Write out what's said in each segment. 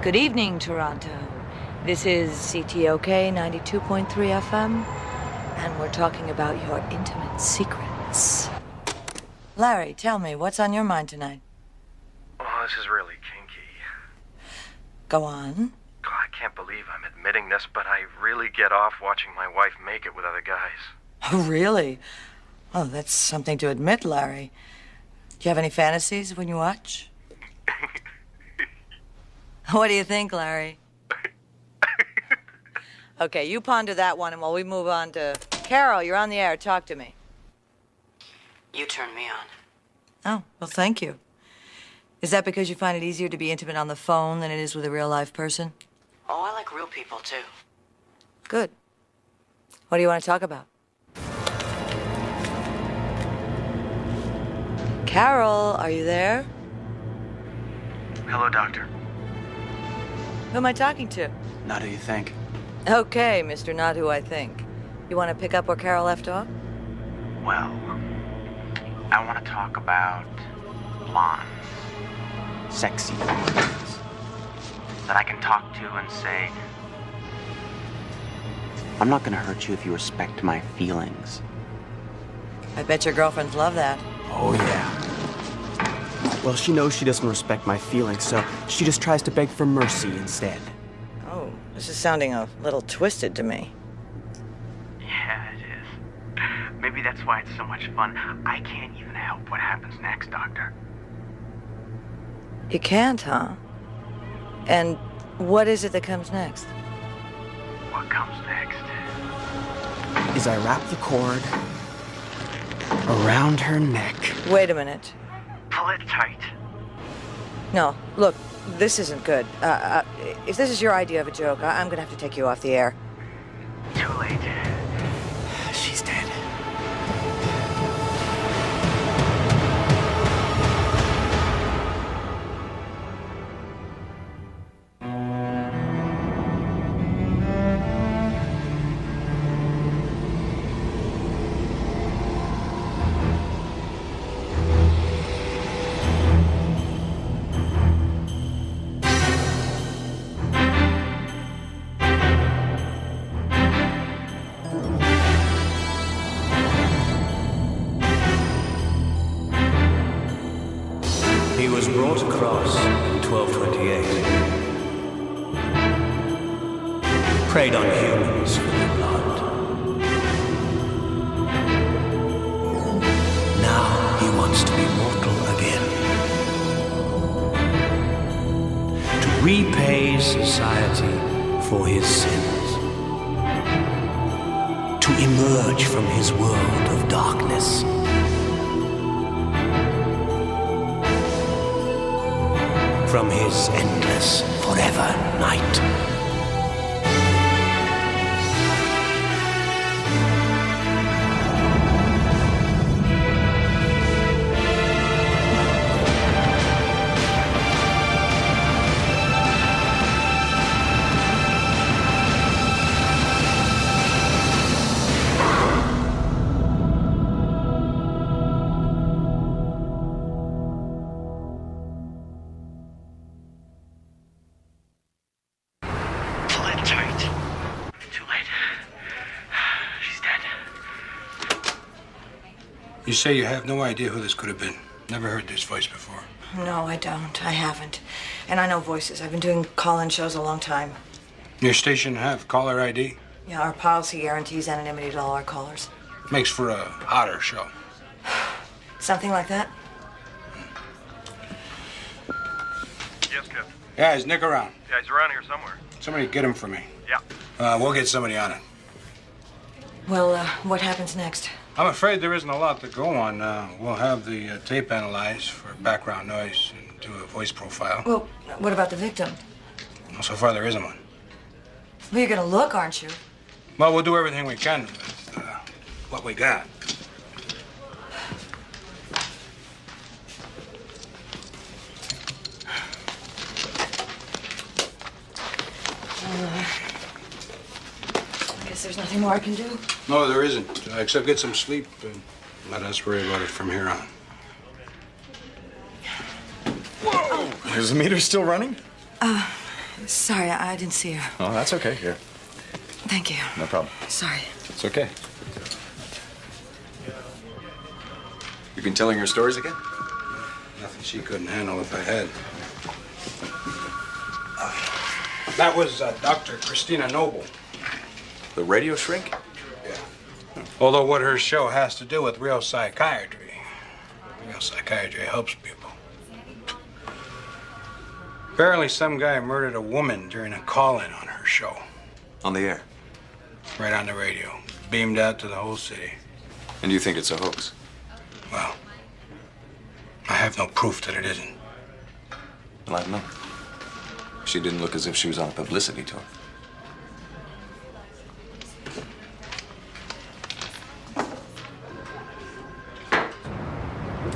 Good evening, Toronto. This is CTOK 92.3 FM, and we're talking about your intimate secrets. Larry, tell me, what's on your mind tonight? Oh, this is really kinky. Go on. Oh, I can't believe I'm admitting this, but I really get off watching my wife make it with other guys. Oh, really? Oh, that's something to admit, Larry. Do you have any fantasies when you watch? What do you think, Larry? Okay, you ponder that one, and while we move on to... Carol, you're on the air. Talk to me. You turned me on. Oh, well, thank you. Is that because you find it easier to be intimate on the phone than it is with a real-life person? Oh, I like real people, too. Good. What do you want to talk about? Carol, are you there? Hello, Doctor. Who am I talking to? Not who you think. Okay, Mr. Not Who I Think. You want to pick up where Carol left off? Well, I want to talk about blondes. Sexy blondes. That I can talk to and say, I'm not going to hurt you if you respect my feelings. I bet your girlfriends love that. Oh, yeah. Well, she knows she doesn't respect my feelings, so she just tries to beg for mercy instead. Oh, this is sounding a little twisted to me. Yeah, it is. Maybe that's why it's so much fun. I can't even help what happens next, Doctor. You can't, huh? And what is it that comes next? What comes next? Is I wrap the cord around her neck. Wait a minute. Pull it tight. No, look, this isn't good. If this is your idea of a joke, I'm gonna have to take you off the air. Too late. She's dead. He was brought across in 1228. Preyed on humans for their blood. Now he wants to be mortal again. To repay society for his sins. To emerge from his world of darkness. From his endless forever night. You say you have no idea who this could have been. Never heard this voice before. No, I don't. I haven't. And I know voices. I've been doing call-in shows a long time. Your station have caller ID? Yeah, our policy guarantees anonymity to all our callers. Makes for a hotter show. Something like that? Yes, Kip. Yeah, is Nick around? Yeah, he's around here somewhere. Somebody get him for me. Yeah. We'll get somebody on it. Well, what happens next? I'm afraid there isn't a lot to go on. We'll have the tape analyzed for background noise and do a voice profile. Well, what about the victim? Well, so far there isn't one. Well, you're gonna look, aren't you? Well, we'll do everything we can with what we got. I guess there's nothing more I can do. No, there isn't, except get some sleep and let us worry about it from here on. Whoa! Is the meter still running? Sorry, I didn't see her. Oh, that's okay. Here. Thank you. No problem. Sorry. It's okay. You been telling her stories again? Nothing she couldn't handle if I had. That was Dr. Christina Noble. The radio shrink? Yeah. Although what her show has to do with real psychiatry. Real psychiatry helps people. Apparently some guy murdered a woman during a call-in on her show. On the air? Right on the radio. Beamed out to the whole city. And you think it's a hoax? Well, I have no proof that it isn't. Well, I don't know. She didn't look as if she was on a publicity tour.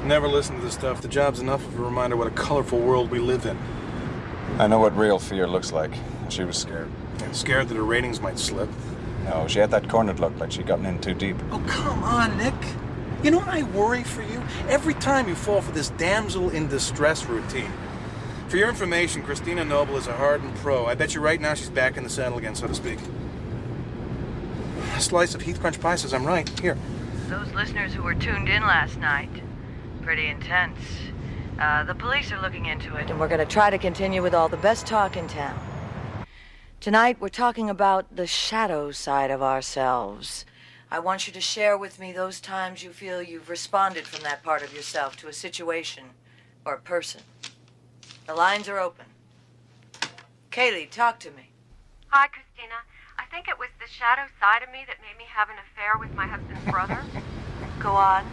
Never listen to this stuff. The job's enough of a reminder what a colorful world we live in. I know what real fear looks like. She was scared. And scared that her ratings might slip. No, she had that cornered look like she'd gotten in too deep. Oh, come on, Nick. You know what I worry for you? Every time you fall for this damsel in distress routine. For your information, Christina Noble is a hardened pro. I bet you right now she's back in the saddle again, so to speak. A slice of Heath Crunch pie says I'm right. Here. Those listeners who were tuned in last night, pretty intense. The police are looking into it, and we're going to try to continue with all the best talk in town. Tonight, we're talking about the shadow side of ourselves. I want you to share with me those times you feel you've responded from that part of yourself to a situation or a person. The lines are open. Kaylee, talk to me. Hi, Christina. I think it was the shadow side of me that made me have an affair with my husband's brother. Go on.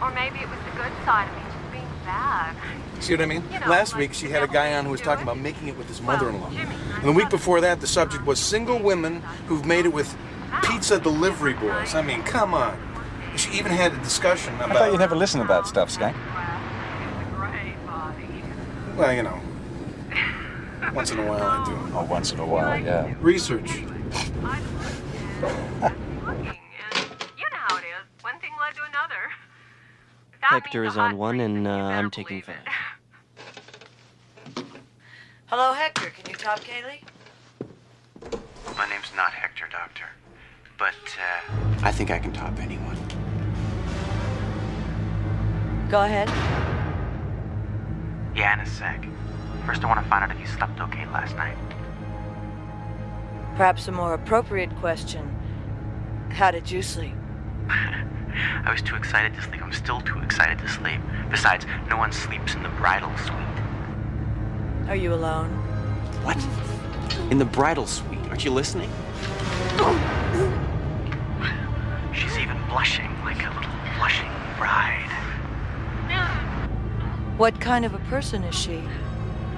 Or maybe it was the good side of me just being bad. See what I mean? You know, Last like week, she had a guy on who was do talking it. about making it with his Well, mother-in-law. Jimmy, And the week before that, the subject was single women who've made it with pizza delivery boys. I mean, come on. She even had a discussion about... I thought you never listened to that stuff, Skank. Well, you know, once in a while I do. Oh, once in a while, yeah. Research. Looking, and you know how it is. One thing led to another. That Hector means is a on hot one, reason, and you better I'm taking believe 5. it. Hello, Hector. Can you top Kaylee? My name's not Hector, Doctor. But, I think I can top anyone. Go ahead. Yeah, in a sec. First, I want to find out if you slept okay last night. Perhaps a more appropriate question. How did you sleep? I was too excited to sleep. I'm still too excited to sleep. Besides, no one sleeps in the bridal suite. Are you alone? What? In the bridal suite? Aren't you listening? She's even blushing like a little blushing bride. What kind of a person is she?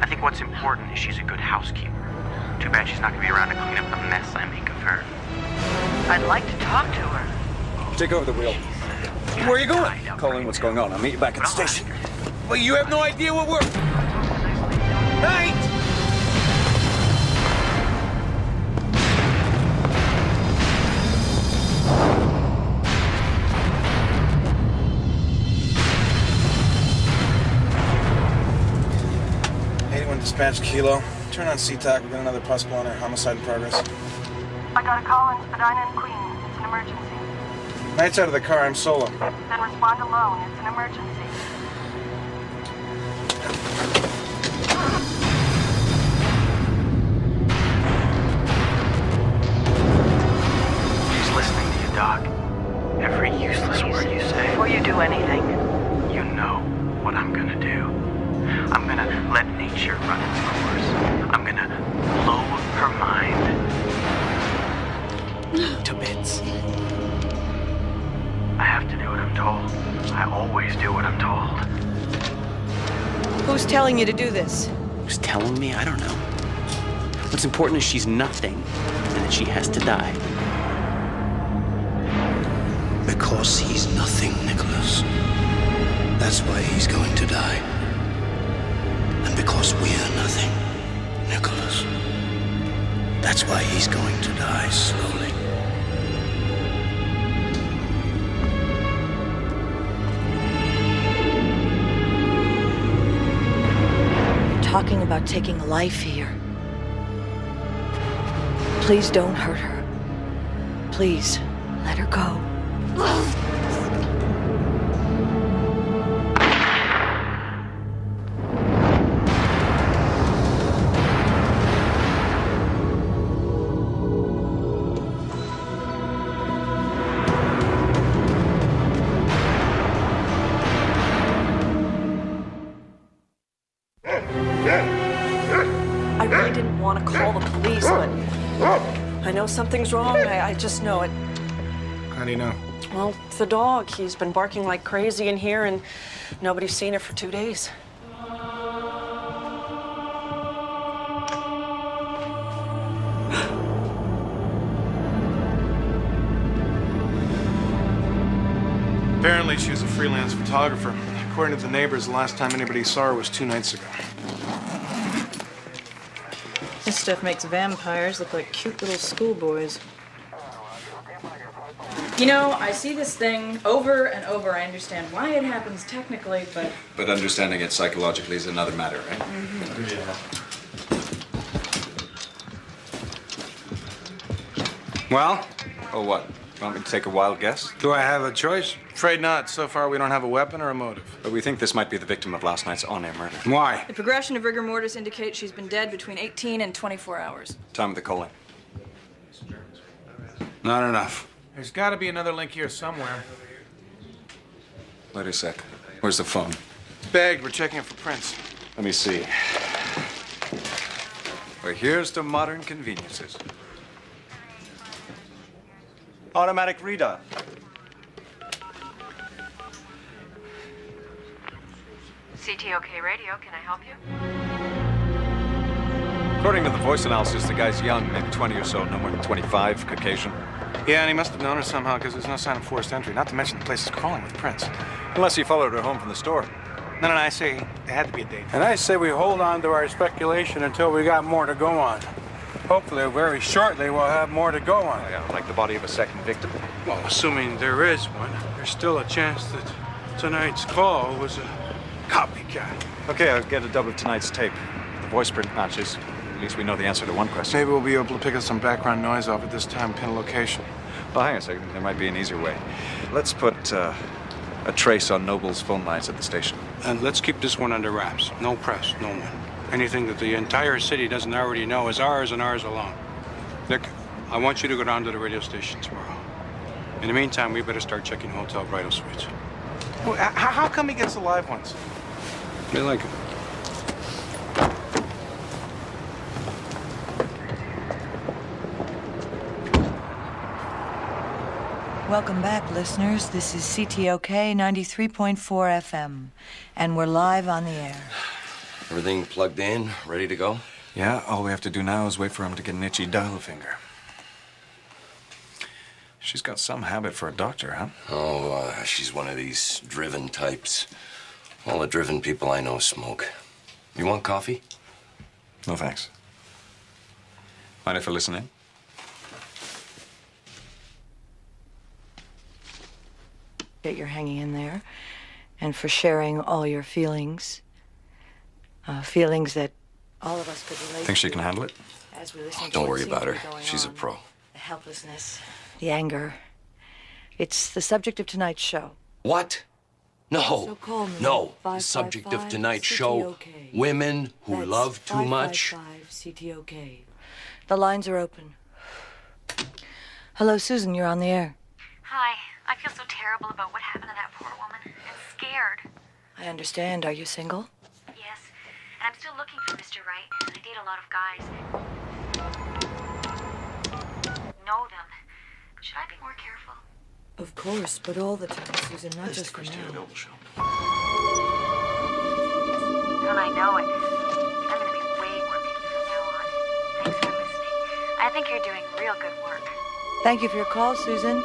I think what's important is she's a good housekeeper. Too bad she's not going to be around to clean up the mess I make of her. I'd like to talk to her. Take over the wheel. Where are you going? Calling what's going on. I'll meet you back at the station. Well, you have no idea what we're... Night! Dispatch Kilo. Turn on CTAC. We've got another possible on our homicide in progress. I got a call in Spadina and Queen. It's an emergency. Knight's out of the car. I'm solo. Then respond alone. It's an emergency. She's listening to you, Doc. Every useless word you say. Before you do anything, You know what I'm gonna do. I'm gonna let nature run its course. I'm gonna blow her mind to bits. I have to do what I'm told. I always do what I'm told. who's telling you to do this? Who's telling me? I don't know. What's important is she's nothing and that she has to die. Because he's nothing, Nicholas. That's why he's going to die. And because we're nothing, Nicholas. That's why he's going to die slowly. Talking about taking life here. Please don't hurt her. Please, let her go. I really didn't want to call the police, but I know something's wrong. I just know it. How do you know? Well, it's the dog. He's been barking like crazy in here, and nobody's seen it for 2 days. Apparently, she was a freelance photographer. According to the neighbors, the last time anybody saw her was 2 nights ago. This stuff makes vampires look like cute little schoolboys. You know, I see this thing over and over. I understand why it happens technically, but... But understanding it psychologically is another matter, right? Well? Oh, what? You want me to take a wild guess? Do I have a choice? Afraid not. So far, we don't have a weapon or a motive. But we think this might be the victim of last night's on-air murder. Why? The progression of rigor mortis indicates she's been dead between 18 and 24 hours. Time of the calling. Not enough. There's got to be another link here somewhere. Wait a sec. Where's the phone? Bagged. We're checking it for prints. Let me see. Well, here's to modern conveniences. Automatic redial. CTOK Radio, can I help you? According to the voice analysis, the guy's young, maybe 20 or so, no more than 25, Caucasian. Yeah, and he must have known her somehow because there's no sign of forced entry. Not to mention the place is crawling with prints. Unless he followed her home from the store. No, I say there had to be a date. And I say we hold on to our speculation until we got more to go on. Hopefully, very shortly, we'll have more to go on. Yeah, like the body of a second victim. Well, assuming there is one, there's still a chance that tonight's call was a copycat. Okay, I'll get a double of tonight's tape. The voice print matches. At least we know the answer to one question. Maybe we'll be able to pick up some background noise off at this time, pin a location. Well, hang on a second. There might be an easier way. Let's put a trace on Noble's phone lines at the station. And let's keep this one under wraps. No press, no one. Anything that the entire city doesn't already know is ours and ours alone. Nick, I want you to go down to the radio station tomorrow. In the meantime, we better start checking hotel bridal suites. Well, how come he gets the live ones? They like it. Welcome back, listeners. This is CTOK 93.4 FM, and we're live on the air. Everything plugged in, ready to go? Yeah, all we have to do now is wait for him to get an itchy dial finger. She's got some habit for a doctor, huh? Oh, she's one of these driven types. All the driven people I know smoke. You want coffee? No, thanks. Mind if I listen in? That you're hanging in there, and for sharing all your feelings. Feelings that all of us could relate Think she to can handle it? as we listen to Don't what worry seems about to her. be going She's a on. pro. The helplessness, the anger. It's the subject of tonight's show. What? No. So call me. No. The 555 subject of tonight's show, CTOK. women who That's love too much. 555 CTOK. The lines are open. Hello, Susan, you're on the air. Hi. I feel so terrible about what happened to that poor woman. I'm scared. I understand. Are you single? Yes. And I'm still looking for Mr. Right. And I date a lot of guys. Know them. Should I be more careful? Of course, but all the time, Susan, not just for now. And I know it. I'm going to be way more picky from now on. Thanks for listening. I think you're doing real good work. Thank you for your call, Susan.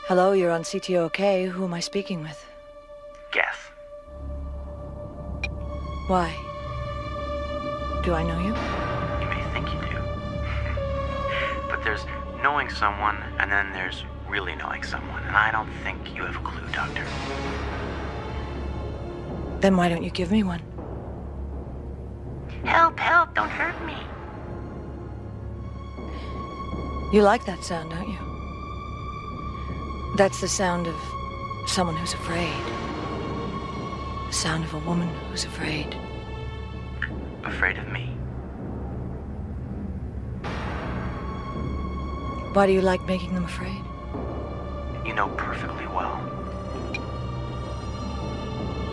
Hello, you're on CTOK. Who am I speaking with? Guess. Why? Do I know you? You may think you do. But there's knowing someone, and then there's really knowing someone. And I don't think you have a clue, Doctor. Then why don't you give me one? Help, help, don't hurt me. You like that sound, don't you? That's the sound of someone who's afraid. The sound of a woman who's afraid. Afraid of me? Why do you like making them afraid? You know perfectly well.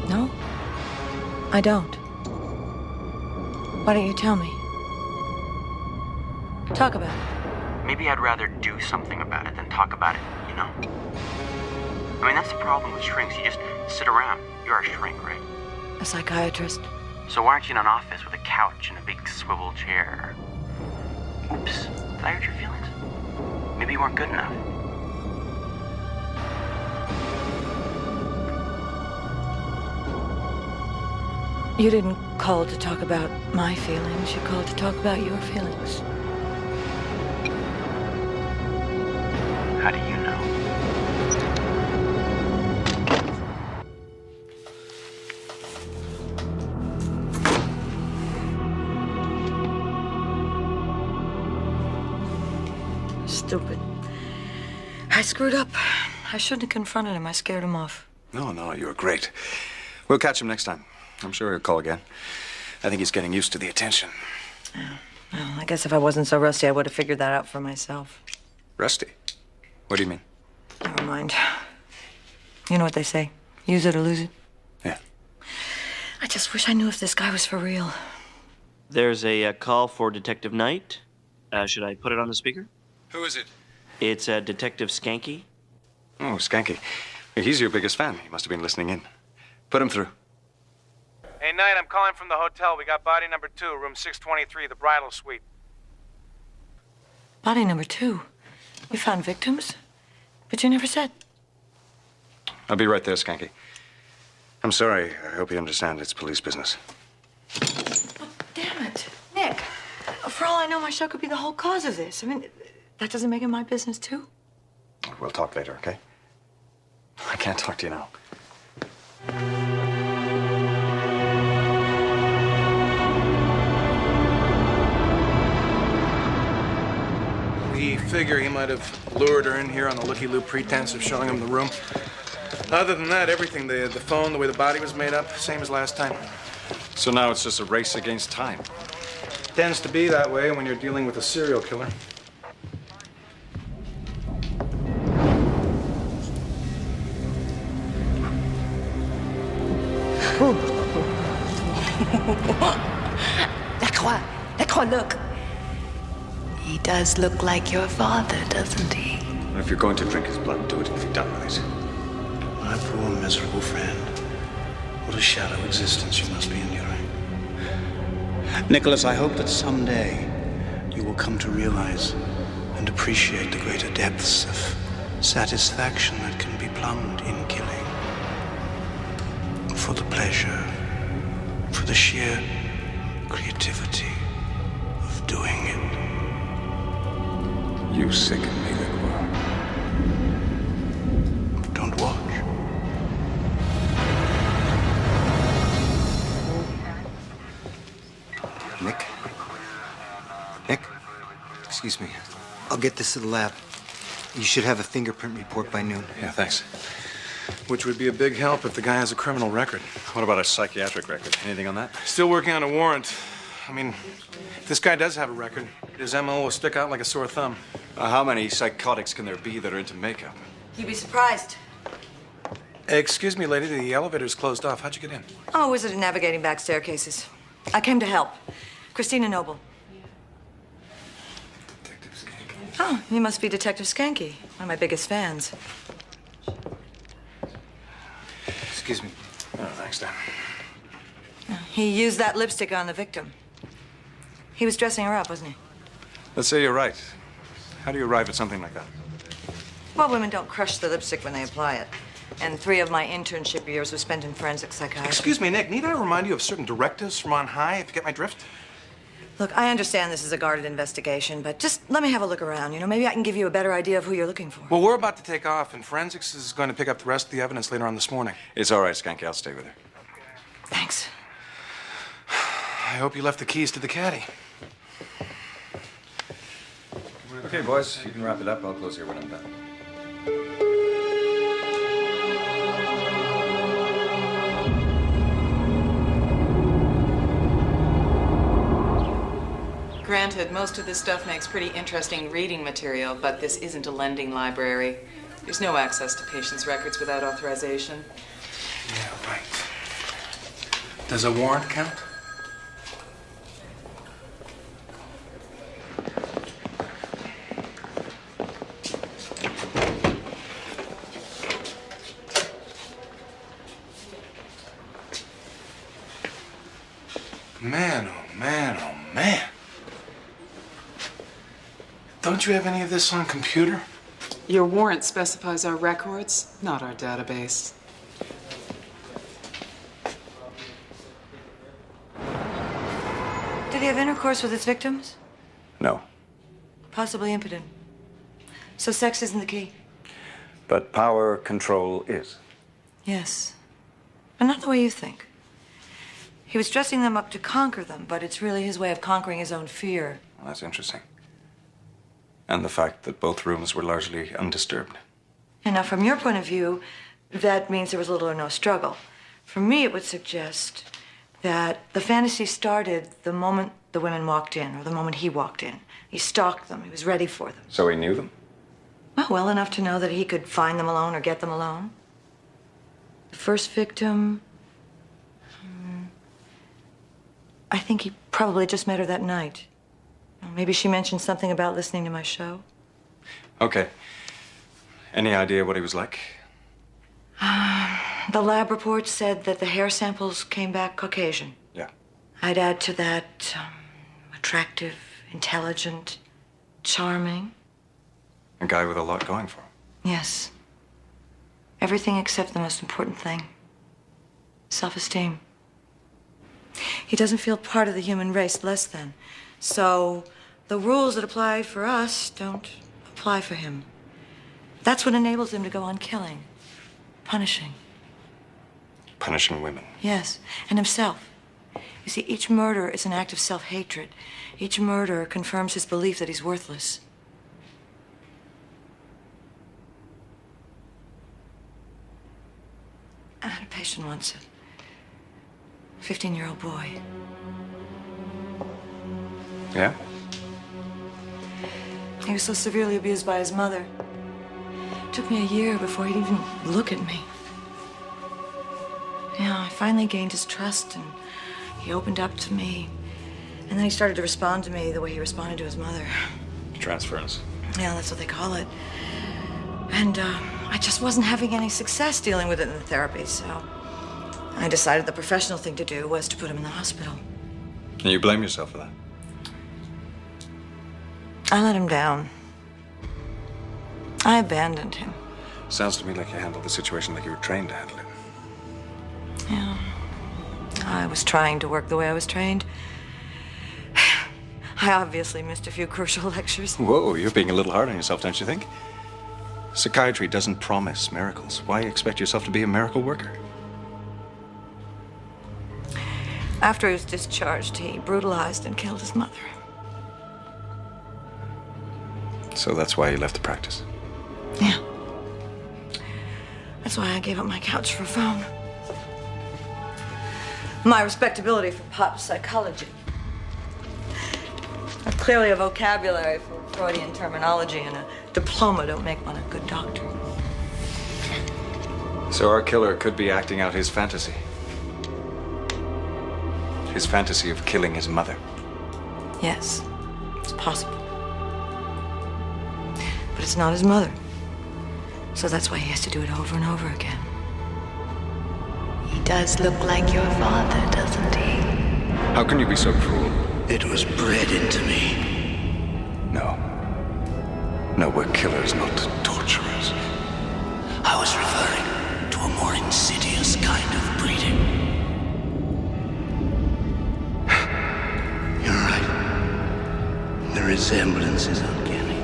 No, I don't. Why don't you tell me? Talk about it. Maybe I'd rather do something about it than talk about it, you know? I mean, that's the problem with shrinks. You just sit around. You're a shrink, right? A psychiatrist. So why aren't you in an office with a couch and a big swivel chair? Oops, did I hurt your feelings? Maybe you weren't good enough. You didn't call to talk about my feelings. You called to talk about your feelings. How do you know? Stupid. I screwed up. I shouldn't have confronted him. I scared him off. No, you were great. We'll catch him next time. I'm sure he'll call again. I think he's getting used to the attention. Well, I guess if I wasn't so rusty, I would have figured that out for myself. Rusty? What do you mean? Never mind. You know what they say. Use it or lose it. Yeah. I just wish I knew if this guy was for real. There's a call for Detective Knight. Should I put it on the speaker? Who is it? It's Detective Skanky. Oh, Skanky. He's your biggest fan. He must have been listening in. Put him through. Hey, Knight, I'm calling from the hotel. We got body number 2, room 623, the bridal suite. Body number 2. You found victims? But you never said. I'll be right there, Skanky. I'm sorry. I hope you understand it's police business. Damn it. Nick, for all I know, my show could be the whole cause of this. I mean, that doesn't make it my business, too? We'll talk later, okay? I can't talk to you now. We figure he might have lured her in here on the looky-loo pretense of showing him the room. Other than that, everything, the phone, the way the body was made up, same as last time. So now it's just a race against time. Tends to be that way when you're dealing with a serial killer. Lacroix, look. He does look like your father, doesn't he? If you're going to drink his blood, do it and be done with it. My poor, miserable friend. What a shallow existence you must be enduring. Nicholas, I hope that someday you will come to realize and appreciate the greater depths of satisfaction that can be plumbed in killing. For the pleasure, for the sheer creativity of doing it. You sicken me, Lacroix. Don't watch. Nick? Nick? Excuse me. I'll get this to the lab. You should have a fingerprint report by noon. Yeah, thanks. Which would be a big help if the guy has a criminal record. What about a psychiatric record? Anything on that? Still working on a warrant. I mean, if this guy does have a record, his MO will stick out like a sore thumb. How many psychotics can there be that are into makeup? You'd be surprised. Excuse me, lady, the elevator's closed off. How'd you get in? I'm a wizard at navigating back staircases. I came to help. Christina Noble. Oh, you must be Detective Skanky, one of my biggest fans. Excuse me. Oh, thanks, Dan. He used that lipstick on the victim. He was dressing her up, wasn't he? Let's say you're right. How do you arrive at something like that? Well, women don't crush the lipstick when they apply it. And 3 of my internship years were spent in forensic psychiatry. Excuse me, Nick, need I remind you of certain directives from on high, if you get my drift? Look, I understand this is a guarded investigation, but just let me have a look around. You know, maybe I can give you a better idea of who you're looking for. Well, we're about to take off, and forensics is going to pick up the rest of the evidence later on this morning. It's all right, Skanky. I'll stay with her. Thanks. hope you left the keys to the caddy. Okay, boys, you can wrap it up. I'll close here when I'm done. Granted, most of this stuff makes pretty interesting reading material, but this isn't a lending library. There's no access to patients' records without authorization. Yeah, right. Does a warrant count? Man, oh man, oh man. Don't you have any of this on computer? Your warrant specifies our records, not our database. Did he have intercourse with his victims? No. Possibly impotent. So sex isn't the key? But power control is. Yes. But not the way you think. He was dressing them up to conquer them, but it's really his way of conquering his own fear. Well, that's interesting. And the fact that both rooms were largely undisturbed. And now, from your point of view, that means there was little or no struggle. For me, it would suggest that the fantasy started the moment the women walked in, or the moment he walked in. He stalked them. He was ready for them. So he knew them? Well enough to know that he could find them alone or get them alone. The first victim... I think he probably just met her that night. Maybe she mentioned something about listening to my show. Okay. Any idea what he was like? The lab report said that the hair samples came back Caucasian. Yeah. I'd add to that attractive, intelligent, charming. A guy with a lot going for him. Yes. Everything except the most important thing. Self-esteem. He doesn't feel part of the human race less than. So the rules that apply for us don't apply for him. That's what enables him to go on killing, punishing. Punishing women. Yes, and himself. You see, each murder is an act of self-hatred. Each murder confirms his belief that he's worthless. I had a patient once, a 15-year-old boy. Yeah? He was so severely abused by his mother. It took me a year before he'd even look at me. Yeah, I finally gained his trust, and he opened up to me. And then he started to respond to me the way he responded to his mother. Transference. Yeah, that's what they call it. And I just wasn't having any success dealing with it in the therapy, so I decided the professional thing to do was to put him in the hospital. And you blame yourself for that? I let him down. I abandoned him. Sounds to me like you handled the situation like you were trained to handle it. Yeah. I was trying to work the way I was trained. I obviously missed a few crucial lectures. Whoa, you're being a little hard on yourself, don't you think? Psychiatry doesn't promise miracles. Why expect yourself to be a miracle worker? After he was discharged, he brutalized and killed his mother. So that's why you left the practice? Yeah. That's why I gave up my couch for a phone. My respectability for pop psychology. Clearly a vocabulary for Freudian terminology and a diploma don't make one a good doctor. So our killer could be acting out his fantasy. His fantasy of killing his mother. Yes, it's possible. But it's not his mother. So that's why he has to do it over and over again. He does look like your father, doesn't he? How can you be so cruel? It was bred into me. No. No, we're killers, not torturers. I was referring to a more insidious kind of breeding. You're right. The resemblance is uncanny.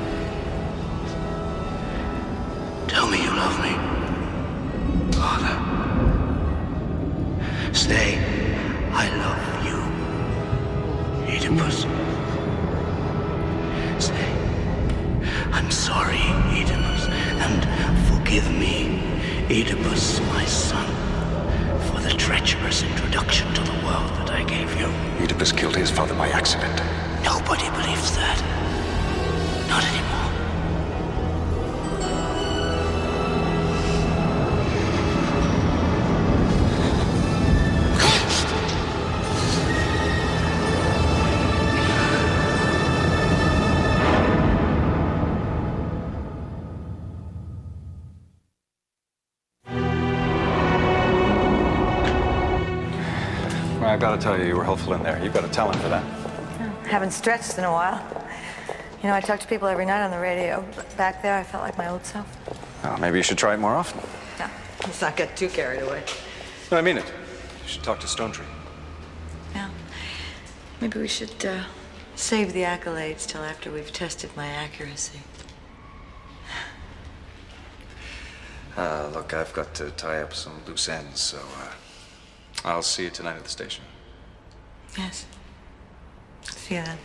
Tell me you love me, Father. Say, I love you. Oedipus. Say, I'm sorry, Oedipus, and forgive me, Oedipus, my son, for the treacherous introduction to the world that I gave you. Oedipus killed his father by accident. Nobody believes that. Not anymore. I gotta tell you, you were helpful in there. You've got to tell him for that. Haven't stretched in a while. You know, I talk to people every night on the radio. But back there, I felt like my old self. Well, maybe you should try it more often. No, let's not get too carried away. No, I mean it. You should talk to Stone Tree. Yeah. Maybe we should save the accolades till after we've tested my accuracy. Look, I've got to tie up some loose ends, so I'll see you tonight at the station. Yes. See you then.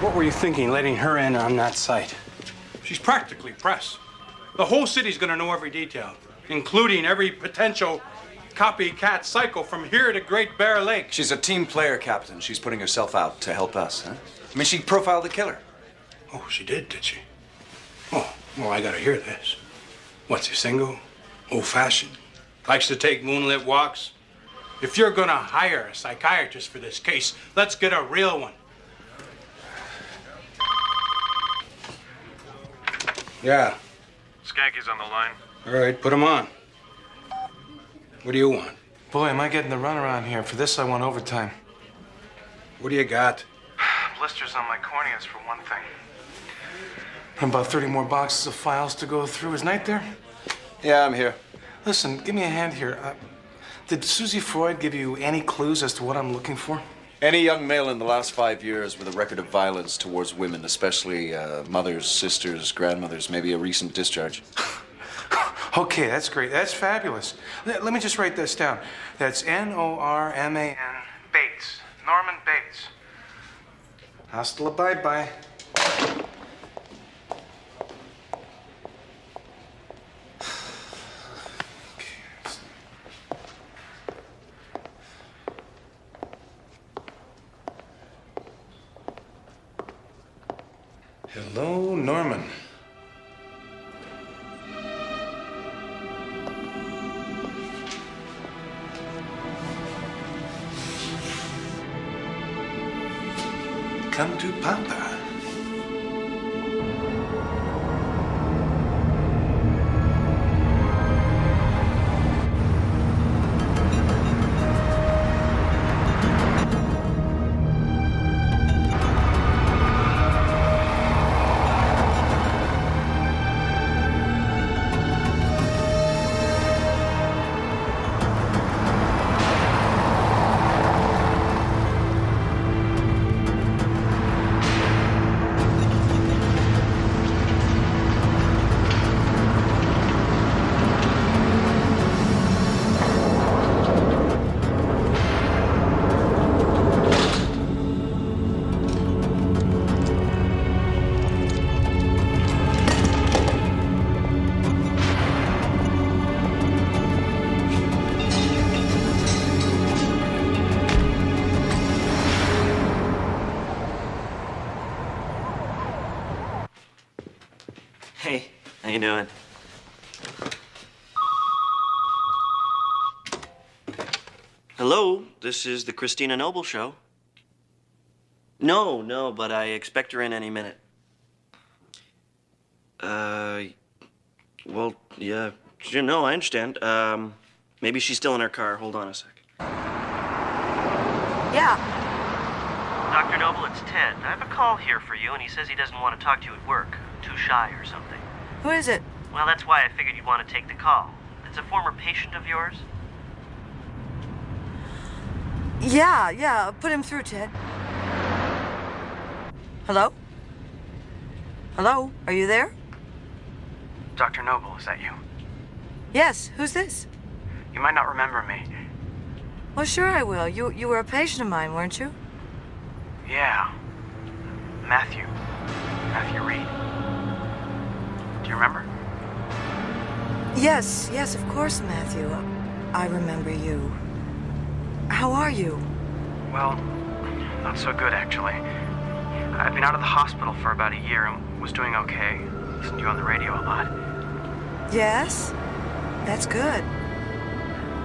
What were you thinking, letting her in on that site? She's practically press. The whole city's gonna know every detail, including every potential copycat psycho from here to Great Bear Lake. She's a team player, Captain. She's putting herself out to help us, huh? I mean, she profiled the killer. Oh, she did she? Oh, well, I gotta hear this. What's he, single? Old-fashioned? Likes to take moonlit walks? If you're gonna hire a psychiatrist for this case, let's get a real one. Yeah. Skanky's on the line. All right, put him on. What do you want? Boy, am I getting the runaround here. For this, I want overtime. What do you got? Blisters on my corneas, for one thing. And about 30 more boxes of files to go through. Is Knight there? Yeah, I'm here. Listen, give me a hand here. Did Susie Freud give you any clues as to what I'm looking for? Any young male in the last 5 years with a record of violence towards women, especially mothers, sisters, grandmothers, maybe a recent discharge. Okay, that's great. That's fabulous. Let me just write this down. That's Norman Bates. Norman Bates. Hasta la bye-bye. Hello, Norman. Come to Papa. Hey, how you doing? Hello, this is the Christina Noble Show. No, but I expect her in any minute. Well, yeah. No, I understand. Maybe she's still in her car. Hold on a sec. Yeah. Dr. Noble, it's Ted. I have a call here for you, and he says he doesn't want to talk to you at work. Too shy or something. Who is it? Well, that's why I figured you'd want to take the call. It's a former patient of yours? Yeah. Put him through, Ted. Hello? Hello? Are you there? Dr. Noble, is that you? Yes. Who's this? You might not remember me. Well, sure I will. You were a patient of mine, weren't you? Yeah. Matthew Reed. Do you remember? Yes, of course, Matthew. I remember you. How are you? Well, not so good, actually. I've been out of the hospital for about a year and was doing okay. Listened to you on the radio a lot. Yes? That's good.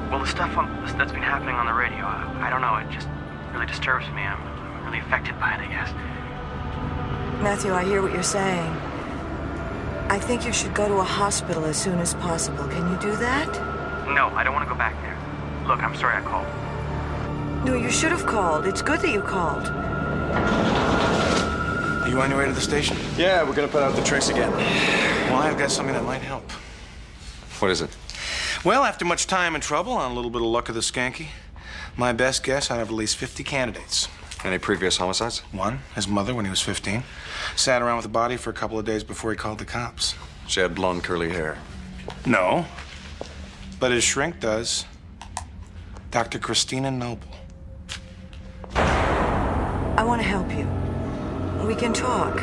Well, the stuff that's been happening on the radio, I don't know, it just really disturbs me. I'm really affected by it, I guess. Matthew, I hear what you're saying. I think you should go to a hospital as soon as possible. Can you do that? No, I don't want to go back there. Look, I'm sorry I called. No, you should have called. It's good that you called. Are you on your way to the station? Yeah, we're gonna put out the tricks again. Well, I've got something that might help. What is it? Well, after much time and trouble on a little bit of luck of the skanky, my best guess, I'd have at least 50 candidates. Any previous homicides? One, his mother when he was 15. Sat around with the body for a couple of days before he called the cops. She had blonde curly hair. No, but his shrink does. Dr. Christina Noble. I want to help you. We can talk.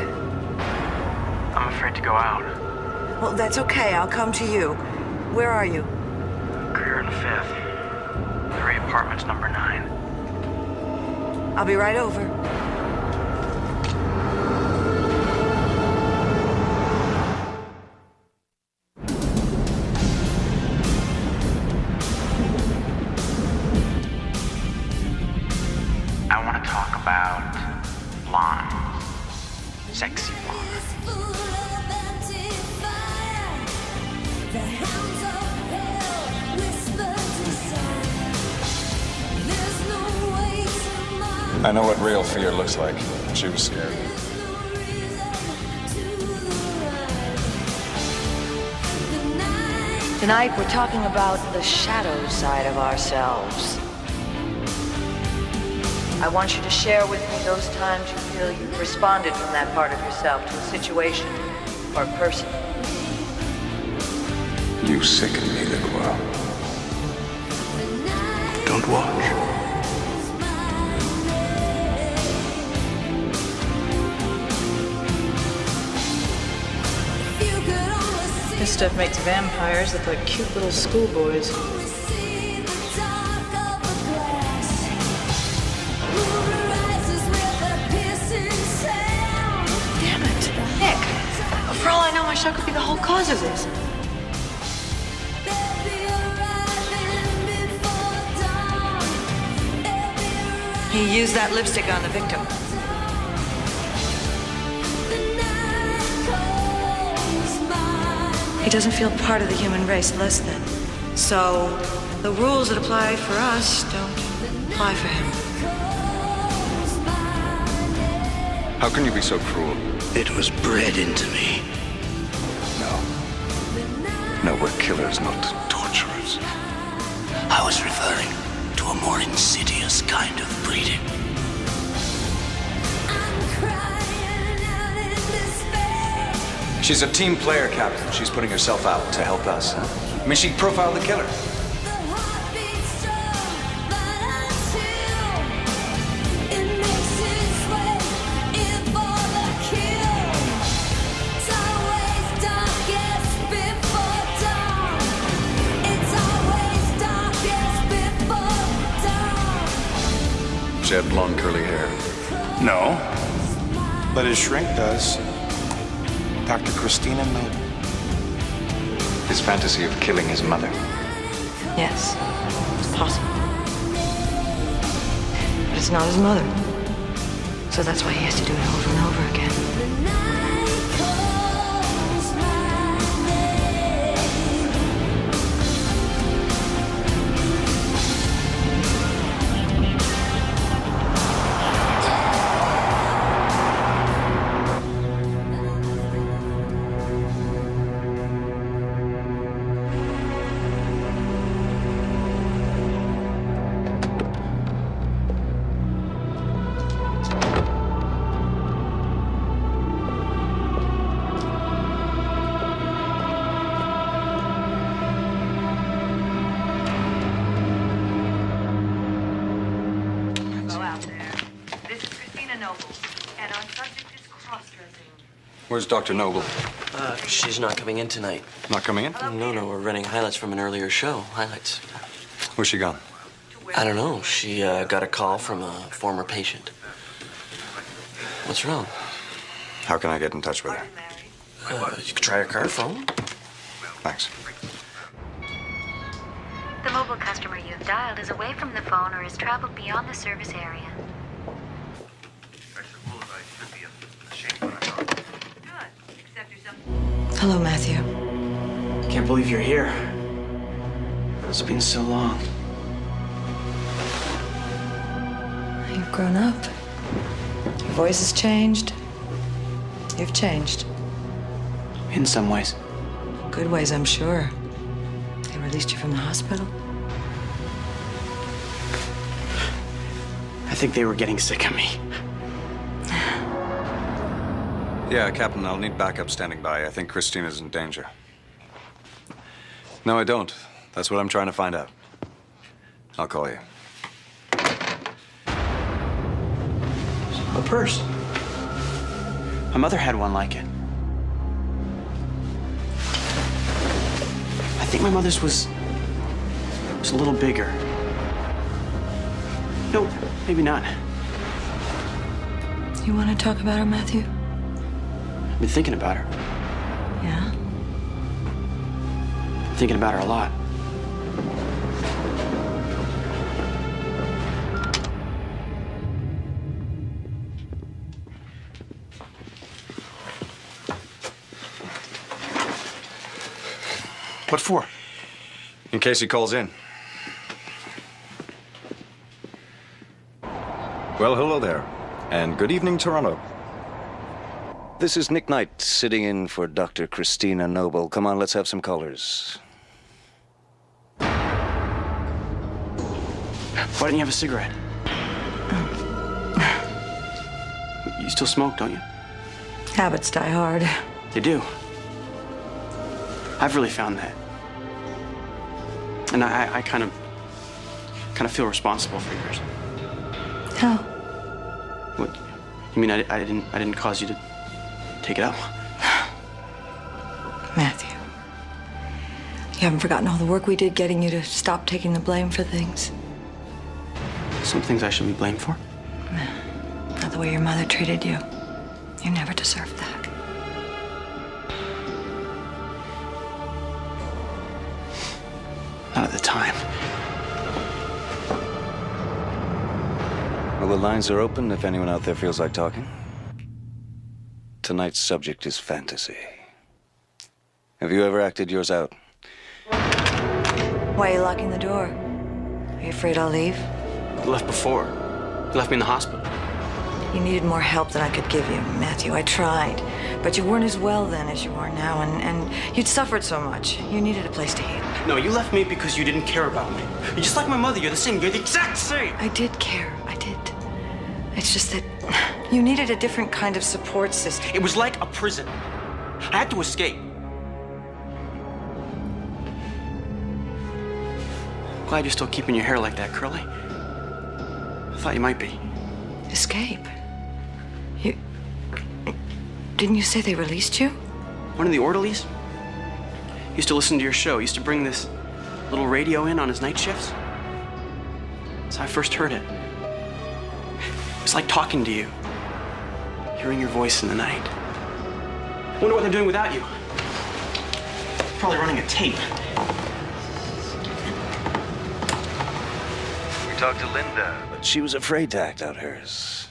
I'm afraid to go out. Well, that's okay. I'll come to you. Where are you? Greer and 5th. 3 apartments, number 9. I'll be right over. I want to talk about blondes. Sexy blondes. I know what real fear looks like. She was scared. Tonight, we're talking about the shadow side of ourselves. I want you to share with me those times you feel you've responded from that part of yourself to a situation or a person. You sicken me, Lacroix. Don't watch. This stuff makes vampires look like cute little schoolboys. Damn it, Nick. For all I know, my show could be the whole cause of this. He used that lipstick on the victim. He doesn't feel part of the human race less than. So, the rules that apply for us don't apply for him. How can you be so cruel? It was bred into me. No, we're killers, not torturers. I was referring to a more insidious kind of breeding. She's a team player, Captain. She's putting herself out to help us, huh? I mean, she profiled the killer. She had blonde curly hair. No, but his shrink does. Dr. Christina Noble. His fantasy of killing his mother. Yes, it's possible. But it's not his mother. So that's why he has to do it over and over again. subject is cross-dressing. Where's Dr. Noble? She's not coming in tonight. Not coming in? No, we're running highlights from an earlier show. Highlights. Where's she gone? I don't know. She got a call from a former patient. What's wrong? How can I get in touch with her? You could try her car phone. Thanks. The mobile customer you've dialed is away from the phone or has traveled beyond the service area. Hello, Matthew. Can't believe you're here. It's been so long. You've grown up. Your voice has changed. You've changed. In some ways. Good ways, I'm sure. They released you from the hospital. I think they were getting sick of me. Yeah, Captain, I'll need backup standing by. I think Christina's in danger. No, I don't. That's what I'm trying to find out. I'll call you. A purse. My mother had one like it. I think my mother's was a little bigger. No, maybe not. You want to talk about her, Matthew? I've been thinking about her. Yeah? Thinking about her a lot. What for? In case he calls in. Well, hello there. And good evening, Toronto. This is Nick Knight, sitting in for Dr. Christina Noble. Come on, let's have some callers. Why didn't you have a cigarette? You still smoke, don't you? Habits die hard. They do. I've really found that. And I kind of feel responsible for yours. How? What? You mean I didn't cause you to take it up? Matthew, you haven't forgotten all the work we did getting you to stop taking the blame for things. Some things I should be blamed for. Not the way your mother treated you. You never deserved that. Not at the time. Well, the lines are open if anyone out there feels like talking. Tonight's subject is fantasy. Have you ever acted yours out? Why are you locking the door? Are you afraid I'll leave? You left before. You left me in the hospital. You needed more help than I could give you, Matthew. I tried. But you weren't as well then as you are now, and you'd suffered so much. You needed a place to heal. No, you left me because you didn't care about me. You're just like my mother. You're the same. You're the exact same. I did care. I did. It's just that you needed a different kind of support system. It was like a prison. I had to escape. Glad you're still keeping your hair like that, curly. I thought you might be. Escape? Didn't you say they released you? One of the orderlies used to listen to your show. Used to bring this little radio in on his night shifts. That's how I first heard it. It's like talking to you, hearing your voice in the night. Wonder what they're doing without you. Probably running a tape. We talked to Linda, but she was afraid to act out hers.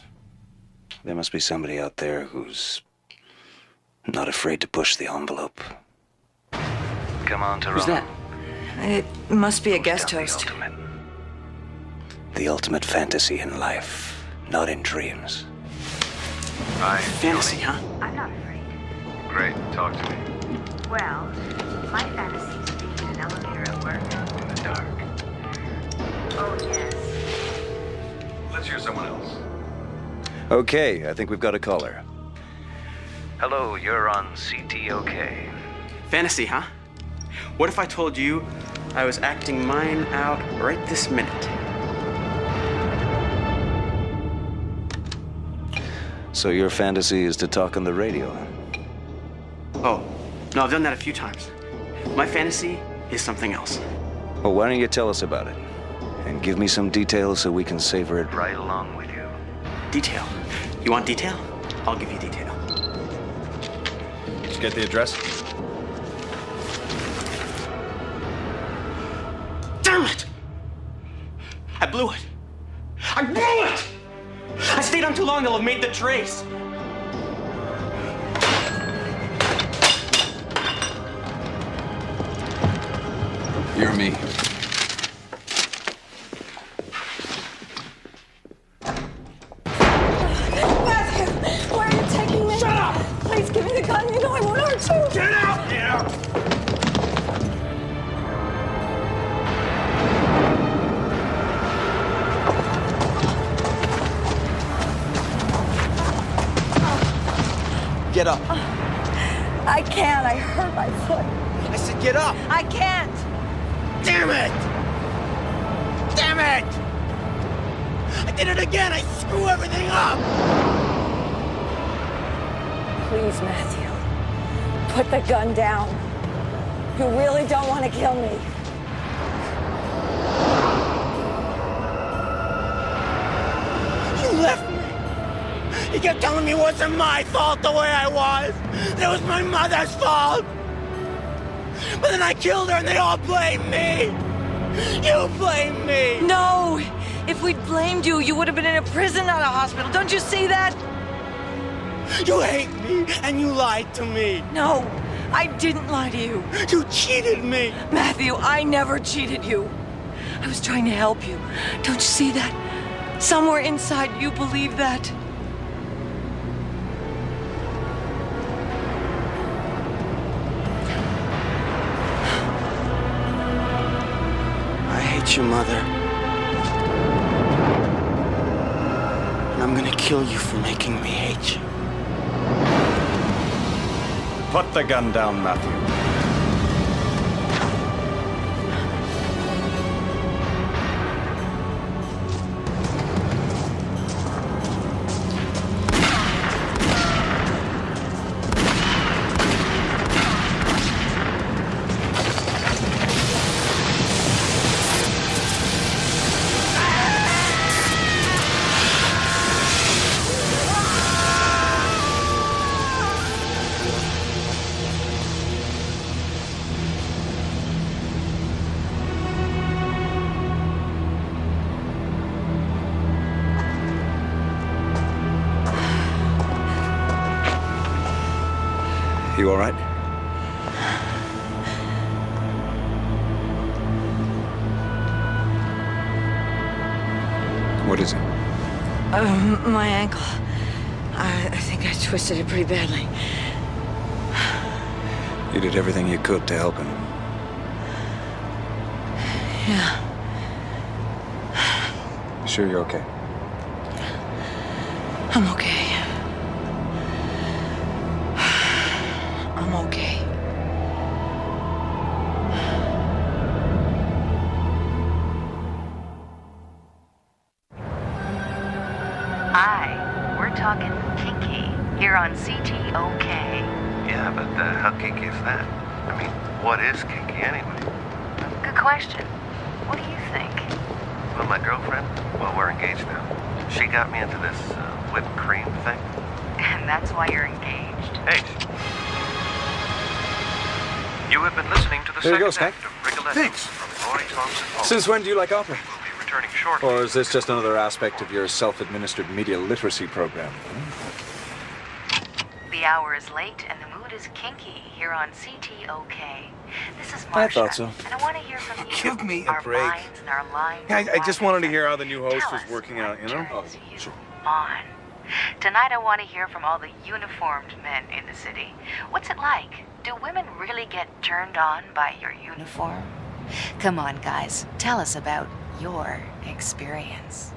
There must be somebody out there who's not afraid to push the envelope. Come on, Toronto. Who's that? It must be a guest host. The ultimate fantasy in life, not in dreams. Hi. Fantasy, huh? I'm not afraid. Great. Talk to me. Well, my fantasy is being in an elevator at work. In the dark. Oh, yes. Let's hear someone else. Okay, I think we've got a caller. Hello, you're on CTOK. Fantasy, huh? What if I told you I was acting mine out right this minute? So your fantasy is to talk on the radio, huh? Oh, no, I've done that a few times. My fantasy is something else. Well, why don't you tell us about it? And give me some details so we can savor it right along with you. Detail. You want detail? I'll give you detail. Did you get the address? Damn it! I blew it. I blew it! I stayed on too long, they'll have made the trace. You're me. Matthew, where are you taking me? Shut up! Please give me the gun. You know I won't hurt you. Get out here! Get up. I can't. I hurt my foot. I said get up. I can't. Damn it! Damn it! I did it again! I screw everything up! Please, Matthew, put the gun down. You really don't want to kill me. You left me! You kept telling me it wasn't my fault the way I was! That it was my mother's fault! But then I killed her and they all blame me! You blame me! No! If we'd blamed you, you would have been in a prison, not a hospital. Don't you see that? You hate me and you lied to me! No, I didn't lie to you. You cheated me! Matthew, I never cheated you. I was trying to help you. Don't you see that? Somewhere inside you believe that. I hate your mother. And I'm gonna kill you for making me hate you. Put the gun down, Matthew. You all right? What is it? My ankle. I think I twisted it pretty badly. You did everything you could to help him. Yeah. You sure you're okay? I'm okay. I'm okay. Hi, we're talking kinky here on CTOK. Yeah, but how kinky is that? I mean, what is kinky anyway? Good question. What do you think? Well, my girlfriend, well, we're engaged now. She got me into this whipped cream thing. And that's why you're engaged. Hey. You have been listening to the There you second go, act of Rigoletto from Roy Thompson. Since when do you like opera? We'll be returning shortly. Or is this just another aspect of your self-administered media literacy program? The hour is late and the mood is kinky here on CTOK. This is Marsha. I thought so. And I want to hear from you. Give me a our break. minds and our lines. I just wanted to hear how the new host Tell was us working out, you know? turns you on. Tonight I want to hear from all the uniformed men in the city. What's it like? Do women really get turned on by your uniform? Come on, guys. Tell us about your experience.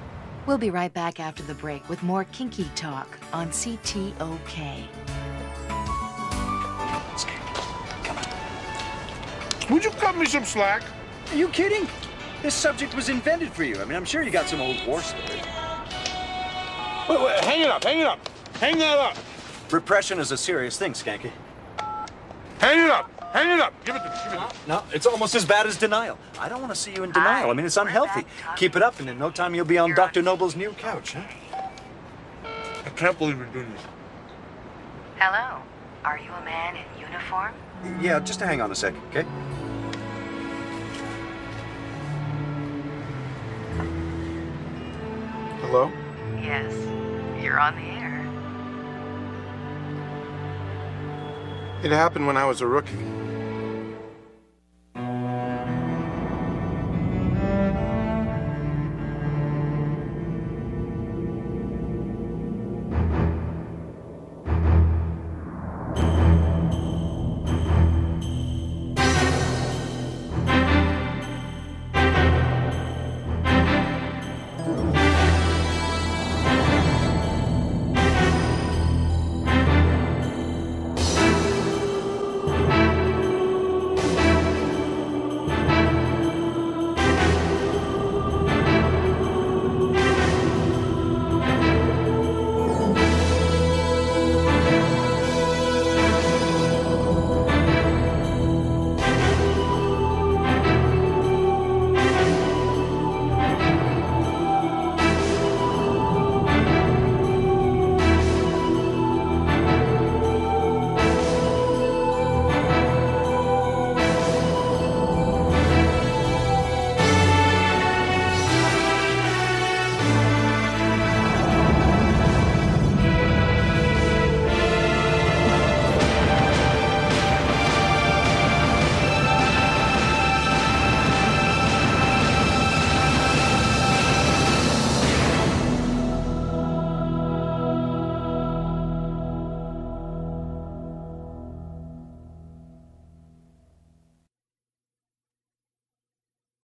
We'll be right back after the break with more kinky talk on CTOK. Would you cut me some slack? Are you kidding? This subject was invented for you. I mean, I'm sure you got some old war story. Wait, hang it up, hang it up. Hang that up! Repression is a serious thing, Skanky. Hang it up! Hang it up! Give it to me. Give it to me. No, it's almost as bad as denial. I don't want to see you in denial. I mean, it's unhealthy. Keep it up, and in no time you'll be on Dr. Noble's new couch, huh? I can't believe we're doing this. Hello. Are you a man in uniform? Yeah, just hang on a sec, okay? Hello? Yes. You're on the air. It happened when I was a rookie.